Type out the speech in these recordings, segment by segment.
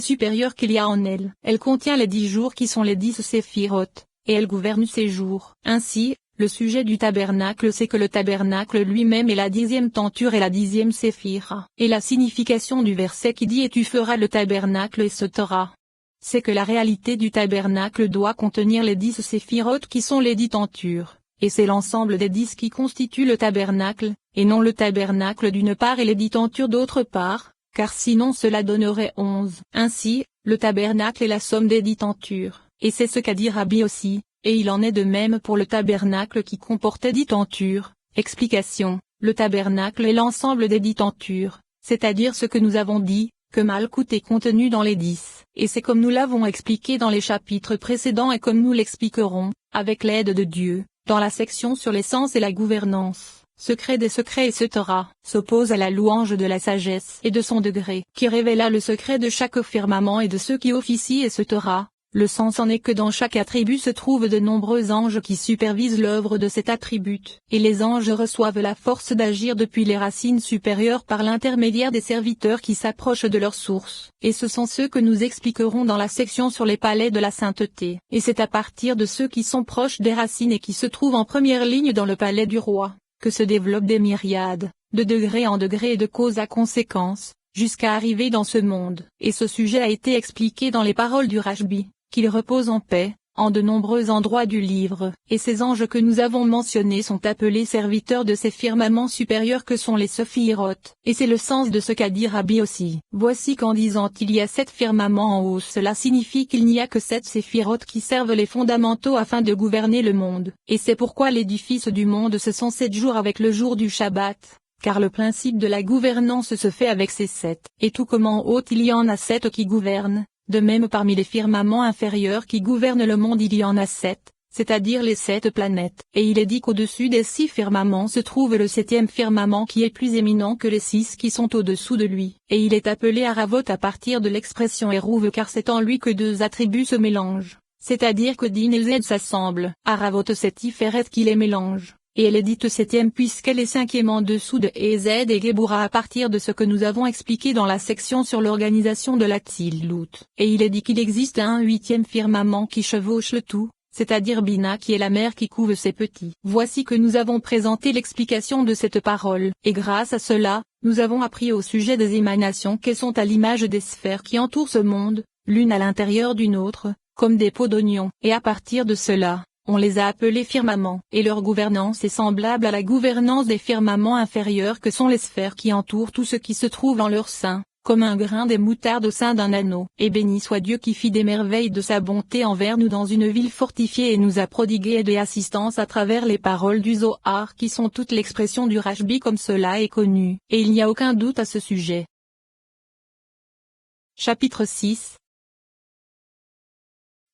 supérieure qu'il y a en elle. Elle contient les 10 jours qui sont les 10 séphirotes, et elle gouverne ces jours. Ainsi, le sujet du tabernacle c'est que le tabernacle lui-même est la 10e tenture et la 10e séphira. Et la signification du verset qui dit « Et tu feras le tabernacle et ce Torah », c'est que la réalité du tabernacle doit contenir les 10 séphirotes qui sont les 10 tentures, et c'est l'ensemble des 10 qui constituent le tabernacle, et non le tabernacle d'une part et les 10 tentures d'autre part, car sinon cela donnerait 11. Ainsi, le tabernacle est la somme des 10 tentures, et c'est ce qu'a dit Rabbi aussi, et il en est de même pour le tabernacle qui comportait 10 tentures. Explication: le tabernacle est l'ensemble des 10 tentures, c'est-à-dire ce que nous avons dit, que Malkout est contenu dans les 10, et c'est comme nous l'avons expliqué dans les chapitres précédents et comme nous l'expliquerons, avec l'aide de Dieu, dans la section sur l'essence et la gouvernance. Secret des secrets et ce Torah s'oppose à la louange de la sagesse et de son degré, qui révéla le secret de chaque firmament et de ceux qui officient et ce Torah. Le sens en est que dans chaque attribut se trouvent de nombreux anges qui supervisent l'œuvre de cet attribut, et les anges reçoivent la force d'agir depuis les racines supérieures par l'intermédiaire des serviteurs qui s'approchent de leur source, et ce sont ceux que nous expliquerons dans la section sur les palais de la sainteté, et c'est à partir de ceux qui sont proches des racines et qui se trouvent en première ligne dans le palais du roi, que se développent des myriades, de degré en degré et de cause à conséquence, jusqu'à arriver dans ce monde. Et ce sujet a été expliqué dans les paroles du Rashbi, qu'il repose en paix, en de nombreux endroits du livre, et ces anges que nous avons mentionnés sont appelés serviteurs de ces firmaments supérieurs que sont les sophirotes, et c'est le sens de ce qu'a dit Rabbi aussi. Voici qu'en disant il y a 7 firmaments en haut, cela signifie qu'il n'y a que 7 séphirotes qui servent les fondamentaux afin de gouverner le monde, et c'est pourquoi l'édifice du monde ce sont 7 jours avec le jour du Shabbat. Car le principe de la gouvernance se fait avec ces 7, et tout comme en haut il y en a 7 qui gouvernent. De même parmi les firmaments inférieurs qui gouvernent le monde il y en a 7, c'est-à-dire les 7 planètes, et il est dit qu'au-dessus des 6 firmaments se trouve le 7e firmament qui est plus éminent que les 6 qui sont au-dessous de lui, et il est appelé Aravot à partir de l'expression Hérouve car c'est en lui que 2 attributs se mélangent, c'est-à-dire que Din et Z s'assemblent. Aravot c'est Tiferet qui les mélange. Et elle est dite 7e puisqu'elle est 5e en dessous de Ez et Gebura à partir de ce que nous avons expliqué dans la section sur l'organisation de la Tzilut. Et il est dit qu'il existe un 8e firmament qui chevauche le tout, c'est-à-dire Bina qui est la mère qui couve ses petits. Voici que nous avons présenté l'explication de cette parole, et grâce à cela, nous avons appris au sujet des émanations qu'elles sont à l'image des sphères qui entourent ce monde, l'une à l'intérieur d'une autre, comme des pots d'oignon. Et à partir de cela, on les a appelés firmaments, et leur gouvernance est semblable à la gouvernance des firmaments inférieurs que sont les sphères qui entourent tout ce qui se trouve en leur sein, comme un grain des moutardes au sein d'un anneau. Et béni soit Dieu qui fit des merveilles de sa bonté envers nous dans une ville fortifiée et nous a prodigué des assistances à travers les paroles du Zohar qui sont toute l'expression du Rashbi comme cela est connu, et il n'y a aucun doute à ce sujet. Chapitre 6.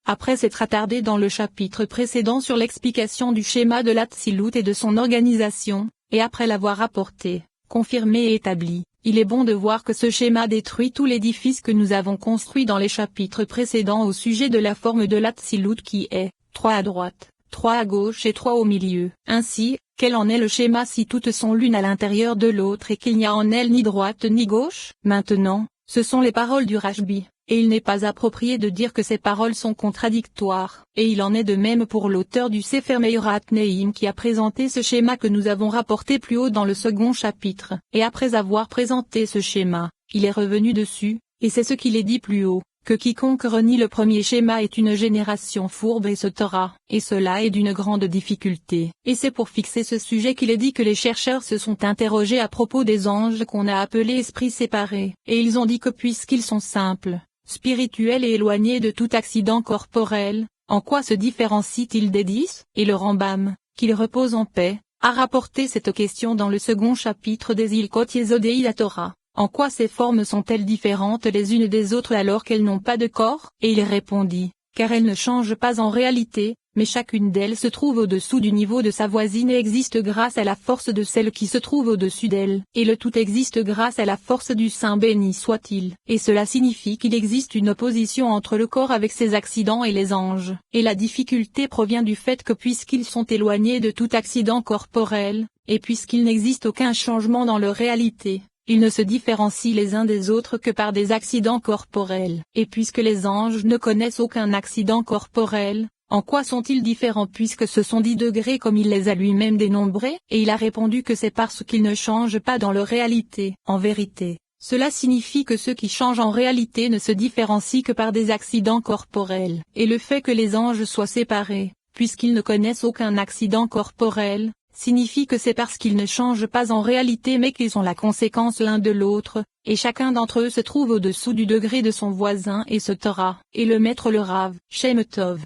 Après s'être attardé dans le chapitre précédent sur l'explication du schéma de l'Atsilut et de son organisation, et après l'avoir rapporté, confirmé et établi, il est bon de voir que ce schéma détruit tout l'édifice que nous avons construit dans les chapitres précédents au sujet de la forme de l'Atsilut qui est 3 à droite, 3 à gauche et 3 au milieu. Ainsi, quel en est le schéma si toutes sont l'une à l'intérieur de l'autre et qu'il n'y a en elles ni droite ni gauche? Maintenant, ce sont les paroles du Rashbi. Et il n'est pas approprié de dire que ces paroles sont contradictoires, et il en est de même pour l'auteur du Sefer Meirat Neim qui a présenté ce schéma que nous avons rapporté plus haut dans le second chapitre, et après avoir présenté ce schéma, il est revenu dessus, et c'est ce qu'il est dit plus haut, que quiconque renie le premier schéma est une génération fourbe et se taura, et cela est d'une grande difficulté. Et c'est pour fixer ce sujet qu'il est dit que les chercheurs se sont interrogés à propos des anges qu'on a appelés esprits séparés, et ils ont dit que puisqu'ils sont simples, spirituel et éloigné de tout accident corporel, en quoi se différencie-t-il des 10? Et le Rambam, qu'il repose en paix, a rapporté cette question dans le second chapitre des Ilkot Yesodei la Torah. En quoi ces formes sont-elles différentes les unes des autres alors qu'elles n'ont pas de corps? Et il répondit, car elles ne changent pas en réalité, mais chacune d'elles se trouve au-dessous du niveau de sa voisine et existe grâce à la force de celle qui se trouve au-dessus d'elle, et le tout existe grâce à la force du Saint béni soit-il. Et cela signifie qu'il existe une opposition entre le corps avec ses accidents et les anges, et la difficulté provient du fait que puisqu'ils sont éloignés de tout accident corporel, et puisqu'il n'existe aucun changement dans leur réalité, ils ne se différencient les uns des autres que par des accidents corporels. Et puisque les anges ne connaissent aucun accident corporel, en quoi sont-ils différents puisque ce sont 10 degrés comme il les a lui-même dénombrés? Et il a répondu que c'est parce qu'ils ne changent pas dans leur réalité. En vérité, cela signifie que ceux qui changent en réalité ne se différencient que par des accidents corporels. Et le fait que les anges soient séparés, puisqu'ils ne connaissent aucun accident corporel, signifie que c'est parce qu'ils ne changent pas en réalité mais qu'ils sont la conséquence l'un de l'autre, et chacun d'entre eux se trouve au-dessous du degré de son voisin et se Torah. Et le maître le Rav Shem Tov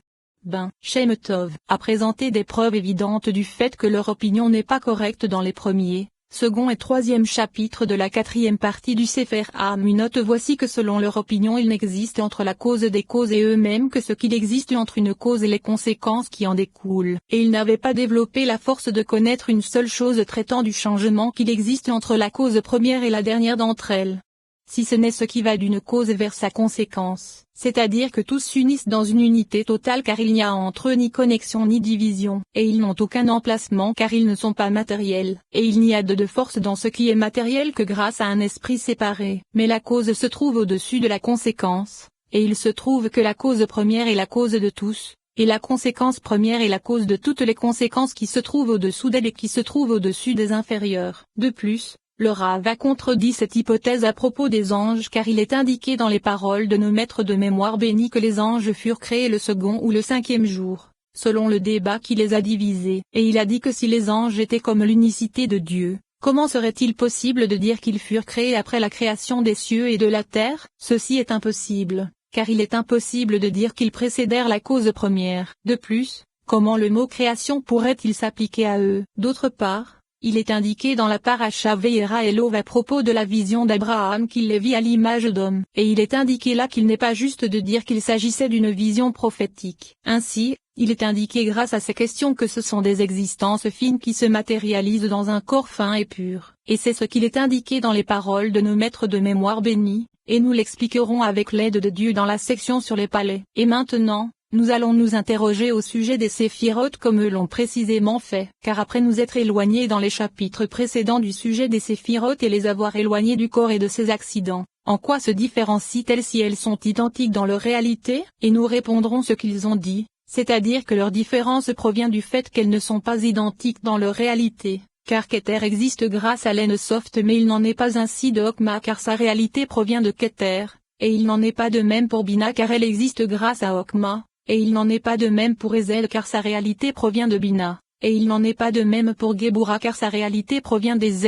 Shem Tov a présenté des preuves évidentes du fait que leur opinion n'est pas correcte dans les premiers, second et troisième chapitres de la 4e partie du Sefer Hamunot. Voici que selon leur opinion il n'existe entre la cause des causes et eux-mêmes que ce qu'il existe entre une cause et les conséquences qui en découlent. Et ils n'avaient pas développé la force de connaître une seule chose traitant du changement qu'il existe entre la cause première et la dernière d'entre elles. Si ce n'est ce qui va d'une cause vers sa conséquence, c'est-à-dire que tous s'unissent dans une unité totale car il n'y a entre eux ni connexion ni division, et ils n'ont aucun emplacement car ils ne sont pas matériels, et il n'y a de force dans ce qui est matériel que grâce à un esprit séparé. Mais la cause se trouve au-dessus de la conséquence, et il se trouve que la cause première est la cause de tous, et la conséquence première est la cause de toutes les conséquences qui se trouvent au-dessous d'elle et qui se trouvent au-dessus des inférieures. De plus, le Rav a contredit cette hypothèse à propos des anges car il est indiqué dans les paroles de nos maîtres de mémoire bénis que les anges furent créés le second ou le 5e jour, selon le débat qui les a divisés. Et il a dit que si les anges étaient comme l'unicité de Dieu, comment serait-il possible de dire qu'ils furent créés après la création des cieux et de la terre? Ceci est impossible, car il est impossible de dire qu'ils précédèrent la cause première. De plus, comment le mot création pourrait-il s'appliquer à eux? D'autre part, il est indiqué dans la paracha Ve'era Elov à propos de la vision d'Abraham qu'il les vit à l'image d'homme, et il est indiqué là qu'il n'est pas juste de dire qu'il s'agissait d'une vision prophétique. Ainsi, il est indiqué grâce à ces questions que ce sont des existences fines qui se matérialisent dans un corps fin et pur, et c'est ce qu'il est indiqué dans les paroles de nos maîtres de mémoire bénis, et nous l'expliquerons avec l'aide de Dieu dans la section sur les palais. Et maintenant, nous allons nous interroger au sujet des séphirotes comme eux l'ont précisément fait, car après nous être éloignés dans les chapitres précédents du sujet des séphirotes et les avoir éloignés du corps et de ses accidents, en quoi se différencient-elles si elles sont identiques dans leur réalité? Et nous répondrons ce qu'ils ont dit, c'est-à-dire que leur différence provient du fait qu'elles ne sont pas identiques dans leur réalité, car Keter existe grâce à l'Ensoft mais il n'en est pas ainsi de Okma car sa réalité provient de Keter, et il n'en est pas de même pour Bina car elle existe grâce à Okma. Et il n'en est pas de même pour Ezel car sa réalité provient de Bina, et il n'en est pas de même pour Gebura car sa réalité provient des Z,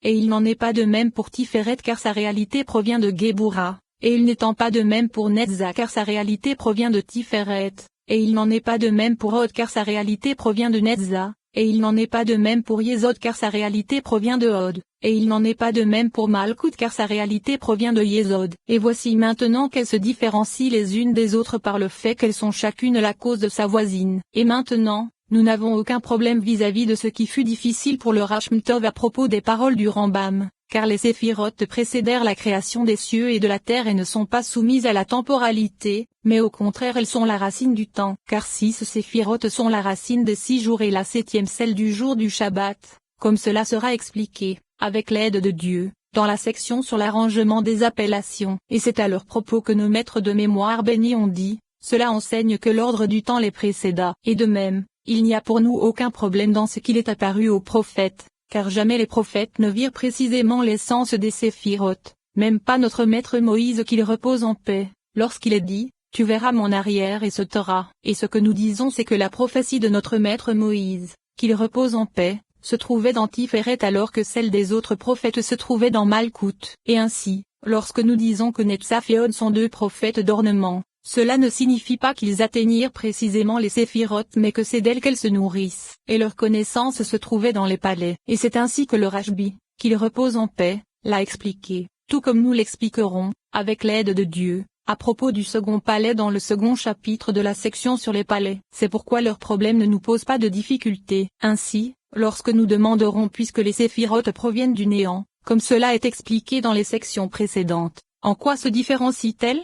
et il n'en est pas de même pour Tiferet car sa réalité provient de Gebura, et il n'étant pas de même pour Netza car sa réalité provient de Tiferet, et il n'en est pas de même pour Hod car sa réalité provient de Netza, et il n'en est pas de même pour Yesod car sa réalité provient de Hod, et il n'en est pas de même pour Malkout car sa réalité provient de Yesod. Et voici maintenant qu'elles se différencient les unes des autres par le fait qu'elles sont chacune la cause de sa voisine. Et maintenant, nous n'avons aucun problème vis-à-vis de ce qui fut difficile pour le Rashom Tov à propos des paroles du Rambam, car les séphirotes précédèrent la création des cieux et de la terre et ne sont pas soumises à la temporalité, mais au contraire elles sont la racine du temps. Car 6 séphirotes sont la racine des 6 jours et la 7e celle du jour du Shabbat, comme cela sera expliqué, avec l'aide de Dieu, dans la section sur l'arrangement des appellations. Et c'est à leur propos que nos maîtres de mémoire bénis ont dit, cela enseigne que l'ordre du temps les précéda. Et de même, il n'y a pour nous aucun problème dans ce qu'il est apparu aux prophètes, car jamais les prophètes ne virent précisément l'essence des séphirotes, même pas notre maître Moïse qu'il repose en paix, lorsqu'il est dit, tu verras mon arrière et ce Torah. Et ce que nous disons c'est que la prophétie de notre maître Moïse, qu'il repose en paix, se trouvait dans Tiferet alors que celle des autres prophètes se trouvait dans Malkout. Et ainsi, lorsque nous disons que Netzaf et Hod sont 2 prophètes d'ornement, cela ne signifie pas qu'ils atteignirent précisément les séphirotes mais que c'est d'elles qu'elles se nourrissent. Et leur connaissance se trouvait dans les palais. Et c'est ainsi que le Rashbi, qu'il repose en paix, l'a expliqué, tout comme nous l'expliquerons, avec l'aide de Dieu, à propos du second palais dans le second chapitre de la section sur les palais. C'est pourquoi leur problème ne nous pose pas de difficulté. Ainsi, lorsque nous demanderons puisque les séphirotes proviennent du néant, comme cela est expliqué dans les sections précédentes, en quoi se différencient-elles?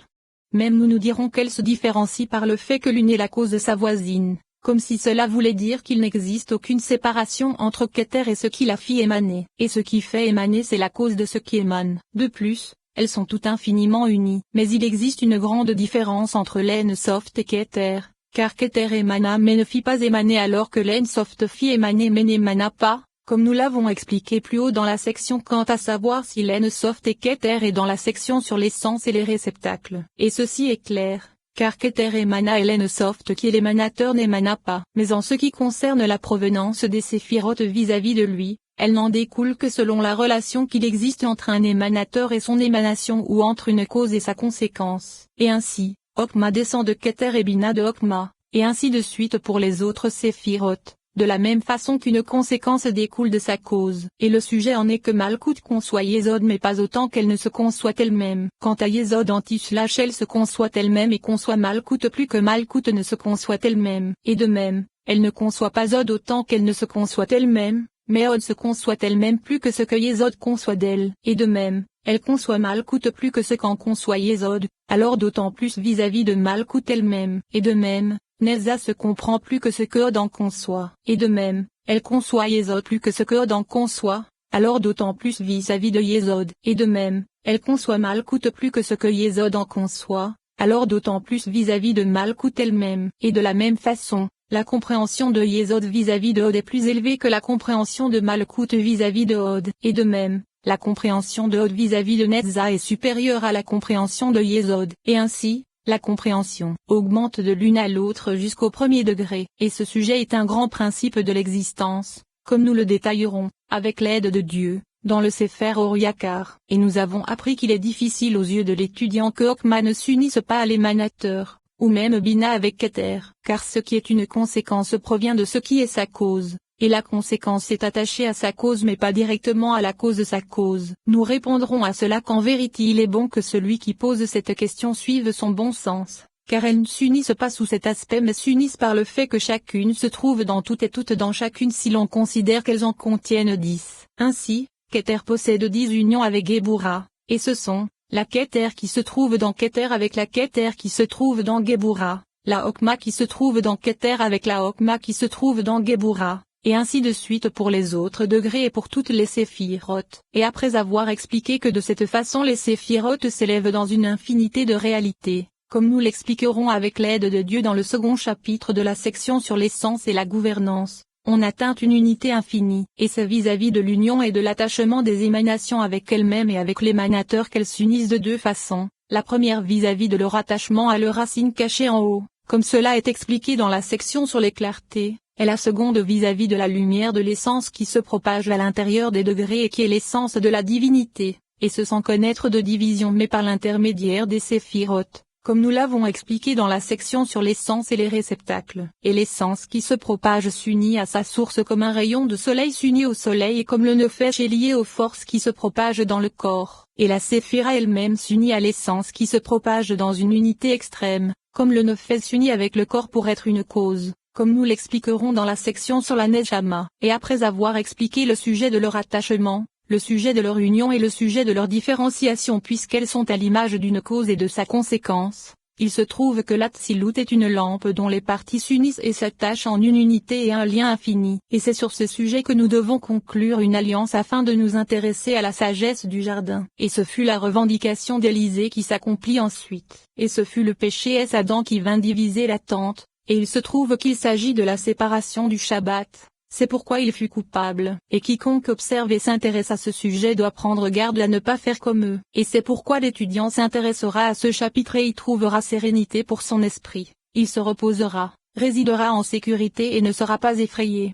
Même nous dirons qu'elles se différencient par le fait que l'une est la cause de sa voisine, comme si cela voulait dire qu'il n'existe aucune séparation entre Keter et ce qui la fit émaner. Et ce qui fait émaner c'est la cause de ce qui émane. De plus, elles sont toutes infiniment unies. Mais il existe une grande différence entre l'Ensoft et Keter, car Keter émana mais ne fit pas émaner alors que l'Ensoft fit émaner mais n'émana pas, comme nous l'avons expliqué plus haut dans la section quant à savoir si l'Ensoft et Keter et dans la section sur l'essence et les réceptacles. Et ceci est clair, car Keter émana et l'Ensoft qui est l'émanateur n'émana pas. Mais en ce qui concerne la provenance des séphirotes vis-à-vis de lui, elle n'en découle que selon la relation qu'il existe entre un émanateur et son émanation ou entre une cause et sa conséquence. Et ainsi, Okma descend de Keter et Bina de Okma, et ainsi de suite pour les autres séphirotes, de la même façon qu'une conséquence découle de sa cause. Et le sujet en est que Malkout conçoit Yesod mais pas autant qu'elle ne se conçoit elle-même. Quant à Yesod en Tishlach elle se conçoit elle-même et conçoit Malkout plus que Malkout ne se conçoit elle-même. Et de même, elle ne conçoit pas Od autant qu'elle ne se conçoit elle-même. Mais Od se conçoit elle-même plus que ce que Yesod conçoit d'elle. Et de même, elle conçoit Malkout plus que ce qu'en conçoit Yesod, alors d'autant plus vis-à-vis de Malkout elle-même. Et de même, Netza se comprend plus que ce que Od en conçoit. Et de même, elle conçoit Yesod plus que ce que Od en conçoit, alors d'autant plus vis-à-vis de Yesod. Et de même, elle conçoit Malkout plus que ce que Yesod en conçoit, alors d'autant plus vis-à-vis de Malkout elle-même. Et de la même façon, la compréhension de Yesod vis-à-vis de Od est plus élevée que la compréhension de Malkout vis-à-vis de Od. Et de même, la compréhension de Od vis-à-vis de Netza est supérieure à la compréhension de Yesod. Et ainsi, la compréhension augmente de l'une à l'autre jusqu'au premier degré. Et ce sujet est un grand principe de l'existence, comme nous le détaillerons, avec l'aide de Dieu, dans le Sefer Or-Yakar. Et nous avons appris qu'il est difficile aux yeux de l'étudiant que Okma ne s'unisse pas à l'émanateur, ou même Bina avec Keter, car ce qui est une conséquence provient de ce qui est sa cause, et la conséquence est attachée à sa cause mais pas directement à la cause de sa cause. Nous répondrons à cela qu'en vérité il est bon que celui qui pose cette question suive son bon sens, car elles ne s'unissent pas sous cet aspect mais s'unissent par le fait que chacune se trouve dans toutes et toutes dans chacune si l'on considère qu'elles en contiennent 10. Ainsi, Keter possède 10 unions avec Géboura, et ce sont la Keter qui se trouve dans Keter avec la Keter qui se trouve dans Géboura, la Okma qui se trouve dans Keter avec la Okma qui se trouve dans Géboura, et ainsi de suite pour les autres degrés et pour toutes les séphirotes. Et après avoir expliqué que de cette façon les séphirotes s'élèvent dans une infinité de réalités, comme nous l'expliquerons avec l'aide de Dieu dans le second chapitre de la section sur l'essence et la gouvernance, on atteint une unité infinie. Et c'est vis-à-vis de l'union et de l'attachement des émanations avec elles-mêmes et avec l'émanateur qu'elles s'unissent de deux façons. La première vis-à-vis de leur attachement à leur racine cachée en haut, comme cela est expliqué dans la section sur les clartés, et la seconde vis-à-vis de la lumière de l'essence qui se propage à l'intérieur des degrés et qui est l'essence de la divinité, et ce sans connaître de division mais par l'intermédiaire des séphirotes, comme nous l'avons expliqué dans la section sur l'essence et les réceptacles. Et l'essence qui se propage s'unit à sa source comme un rayon de soleil s'unit au soleil et comme le nefesh est lié aux forces qui se propagent dans le corps. Et la séphira elle-même s'unit à l'essence qui se propage dans une unité extrême, comme le nefesh s'unit avec le corps pour être une cause, comme nous l'expliquerons dans la section sur la Neshama. Et après avoir expliqué le sujet de leur attachement, le sujet de leur union et le sujet de leur différenciation puisqu'elles sont à l'image d'une cause et de sa conséquence, il se trouve que l'Atsilut est une lampe dont les parties s'unissent et s'attachent en une unité et un lien infini. Et c'est sur ce sujet que nous devons conclure une alliance afin de nous intéresser à la sagesse du jardin. Et ce fut la revendication d'Élisée qui s'accomplit ensuite. Et ce fut le péché Es-Adam qui vint diviser la tente, et il se trouve qu'il s'agit de la séparation du Shabbat. C'est pourquoi il fut coupable, et quiconque observe et s'intéresse à ce sujet doit prendre garde à ne pas faire comme eux. Et c'est pourquoi l'étudiant s'intéressera à ce chapitre et y trouvera sérénité pour son esprit. Il se reposera, résidera en sécurité et ne sera pas effrayé.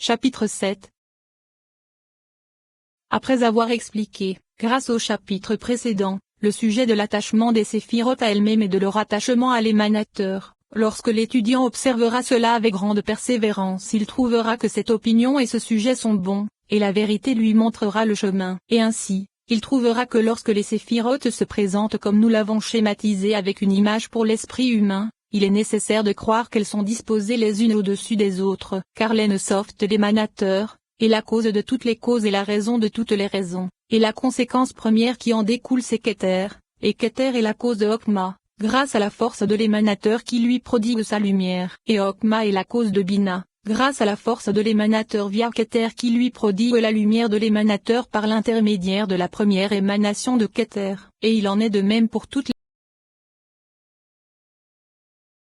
Chapitre 7. Après avoir expliqué, grâce au chapitre précédent, le sujet de l'attachement des séphirotes à elles-mêmes et de leur attachement à l'émanateur, lorsque l'étudiant observera cela avec grande persévérance il trouvera que cette opinion et ce sujet sont bons, et la vérité lui montrera le chemin. Et ainsi, il trouvera que lorsque les séphirotes se présentent comme nous l'avons schématisé avec une image pour l'esprit humain, il est nécessaire de croire qu'elles sont disposées les unes au-dessus des autres, car l'Ensoft l'émanateur, est la cause de toutes les causes et la raison de toutes les raisons, et la conséquence première qui en découle c'est Keter, et Keter est la cause de Okma, grâce à la force de l'émanateur qui lui prodigue sa lumière. Et Okma est la cause de Bina, grâce à la force de l'émanateur via Keter qui lui prodigue la lumière de l'émanateur par l'intermédiaire de la première émanation de Keter. Et il en est de même pour toutes les